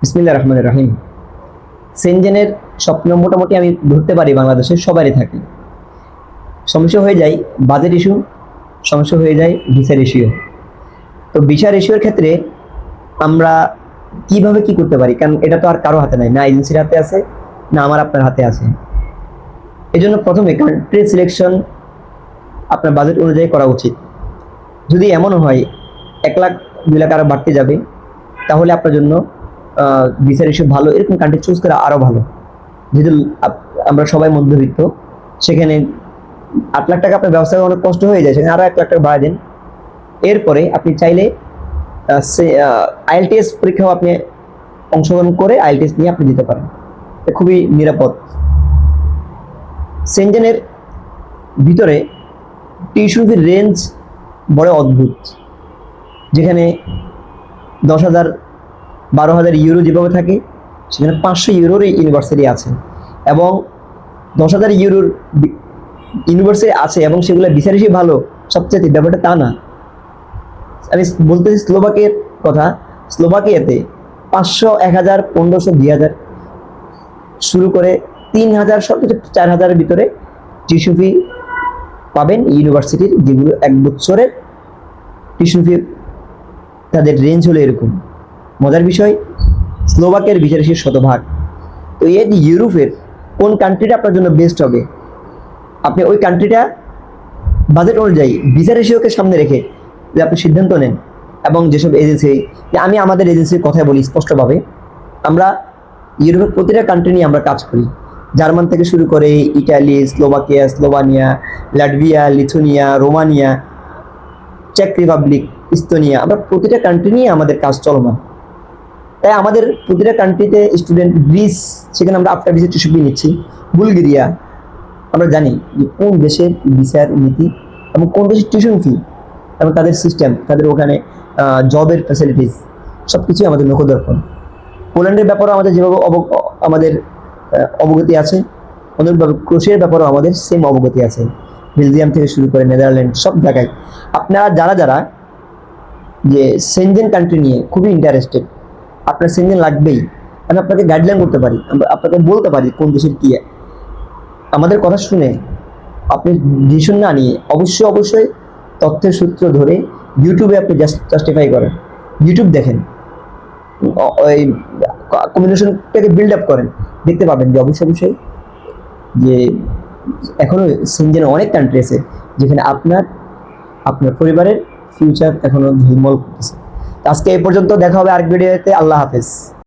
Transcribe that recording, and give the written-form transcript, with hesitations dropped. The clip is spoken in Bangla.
বিসমিল্লাহির রহমানির রহিম। সেনজেনের স্বপ্ন মোটামুটি আমি ধরতে পারি বাংলাদেশের সবারই থাকে। সমস্যা হয়ে যায় বাজেট ইস্যু, সমস্যা হয়ে যায় ভিসার ইস্যু। তো ভিসার ইস্যুর ক্ষেত্রে আমরা কিভাবে কি করতে পারি, কারণ এটা তো আর কারো হাতে নাই, না এজেন্সির হাতে আছে না আমার আপনার হাতে আছে। এই জন্য প্রথমে কান্ট্রি সিলেকশন আপনার বাজেট অনুযায়ী করা উচিত। যদি এমনও হয় 1 লাখ 2 লাখ আরও বাড়তে যাবে, তাহলে আপনার জন্য ভিসার ইস্যু ভালো এরকম কান্ট্রি চুজ করা আরও ভালো। যেহেতু আমরা সবাই মধ্যবিত্ত, সেখানে 8 লাখ টাকা আপনার ব্যবসায় অনেক কষ্ট হয়ে যায়, সেখানে আরও 1 লাখ টাকা বাড়ায় দেন। এরপরে আপনি চাইলে আইএলটিএস পরীক্ষাও আপনি অংশগ্রহণ করে আইএলটিএস নিয়ে আপনি দিতে পারেন, এটা খুবই নিরাপদ। সেনজেনের ভিতরে টিউশন ফির রেঞ্জ বড় অদ্ভুত, যেখানে 10,000 12,000 ইউরো যেভাবে থাকে, সেখানে 500 ইউরোর ইউনিভার্সিটি আছে এবং 10,000 ইউরোর ইউনিভার্সিটি আছে এবং সেগুলো বিচার হিসেবে ভালো সবচেয়ে, ব্যাপারটা তা না। আমি বলতেছি স্লোভাকিয়ার কথা। স্লোভাকিয়াতে 500 1000 1500 2000 শুরু করে 3000 সর্বোচ্চ 4000-এর ভিতরে টিউশন ফি পাবেন ইউনিভার্সিটির, যেগুলো 1 বছরের টিউশন ফি তাদের রেঞ্জ হলো এরকম। মজার বিষয়, স্লোভাকিয়ার ভিসার হিসেবে শতভাগ। তো এই ইউরোপের কোন কান্ট্রিটা আপনার জন্য বেস্ট হবে, আপনি ওই কান্ট্রিটা বাজেট অনুযায়ী ভিসার রেশিওকে সামনে রেখে যে আপনি সিদ্ধান্ত নেন। এবং যেসব এজেন্সি, আমি আমাদের এজেন্সির কথা বলি স্পষ্টভাবে, আমরা ইউরোপের প্রতিটা কান্ট্রি নিয়ে আমরা কাজ করি। জার্মান থেকে শুরু করে Italy, Slovakia, Slovenia, Latvia, Lithuania, Romania, চেক রিপাবলিক, ইস্তোনিয়া, আমরা প্রতিটা কান্ট্রি নিয়ে আমাদের কাজ চলমান। তাই আমাদের প্রতিটা কান্ট্রিতে স্টুডেন্ট, গ্রিস, সেখানে আমরা আফটার ভিসা টিউশন ফি নিচ্ছি। বুলগেরিয়া, আমরা জানি যে কোন দেশের ভিসার নীতি এবং কোন দেশের টিউশন ফি এবং তাদের সিস্টেম, তাদের ওখানে জবের ফ্যাসিলিটিস সব কিছুই আমাদের নখদর্পণ। পোল্যান্ডের ব্যাপারেও আমাদের যেভাবে আমাদের অবগতি আছে, অনুরূপভাবে ক্রোয়েশিয়ার ব্যাপারেও আমাদের সেম অবগতি আছে। বেলজিয়াম থেকে শুরু করে নেদারল্যান্ড, সব জায়গায় আপনারা যারা যারা যে সেনজেন কান্ট্রি নিয়ে খুবই ইন্টারেস্টেড, আপনার সেনজেন লাগবেই, আমি আপনাকে গাইডলাইন করতে পারি, আপনাকে বলতে পারি কোন দেশের কী। আমাদের কথা শুনে আপনি ডিসিশন না নিয়ে অবশ্যই তথ্যের সূত্র ধরে ইউটিউবে আপনি জাস্টিফাই করেন, ইউটিউব দেখেন, ওই কমিউনিকেশনটাকে বিল্ড আপ করেন, দেখতে পাবেন যে অবশ্যই যে এখনো সেনজেনে অনেক কান্ট্রি আছে যেখানে আপনার পরিবারের ফিউচার এখনো ঝলমল করতেছে। আজকে এই পর্যন্ত, দেখা হবে আরেক ভিডিওতে। আল্লাহ হাফেজ।